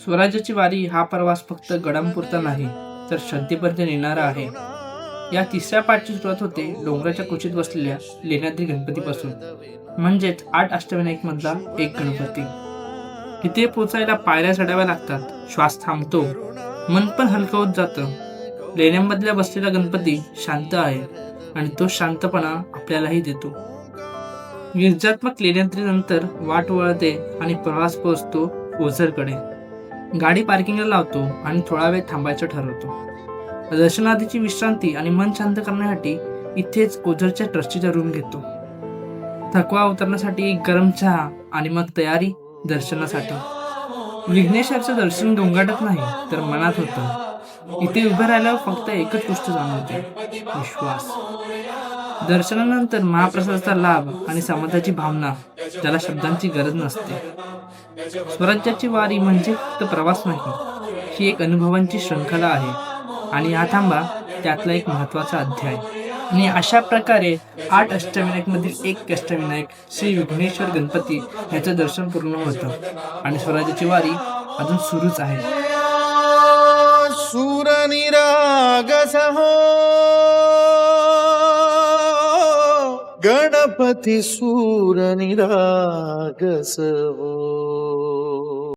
स्वराज्याची वारी हा प्रवास फक्त गडांपुरता नाही तर शांतीपर्यंत नेणारा आहे. या तिसऱ्या पाठची सुरुवात होते डोंगराच्या कुशीत बसलेल्या लेण्याद्री गणपतीपासून, म्हणजेच 8 अष्टविनायक मधला एक गणपती. तिथे पोचायला पायऱ्या चढाव्या लागतात, श्वास थांबतो, मन पण हलकं होत जातं. लेण्यांमधल्या बसलेला गणपती शांत आहे आणि तो शांतपणा आपल्यालाही देतो. गिरिजात्मक लेण्यांतरीनंतर वाट वळते आणि प्रवास पोहोचतो ओझरकडे. गाडी पार्किंगला लावतो आणि थोडा वेळ थांबायचं ठरवतो. दर्शनाआधीची विश्रांती आणि मन शांत करण्यासाठी इथेच ओझरच्या ट्रस्टीचा रूम घेतो. थकवा उतरण्यासाठी एक गरम चहा आणि मग तयारी दर्शनासाठी. विघ्नेश्वरचं दर्शन गोंगाटत नाही तर मनात होतं. इथे उभं राहिल्यावर फक्त एकच गोष्ट जाणवते, विश्वास. दर्शनानंतर महाप्रसादाचा लाभ आणि समाधाची भावना, ज्याला शब्दांची गरज नसते. स्वराज्याची वारी म्हणजे फक्त प्रवास नाही, ही एक अनुभवांची शृंखला आहे आणि हा थांबा त्यातला एक महत्त्वाचा अध्याय. आणि अशा प्रकारे 8 अष्टविनायक मधील एक अष्टविनायक श्री विघ्नेश्वर गणपती याचं दर्शन पूर्ण होतं आणि स्वराज्याची वारी अजून सुरूच आहे. सुरनिरागस हो गणपती सुरनिरागस हो.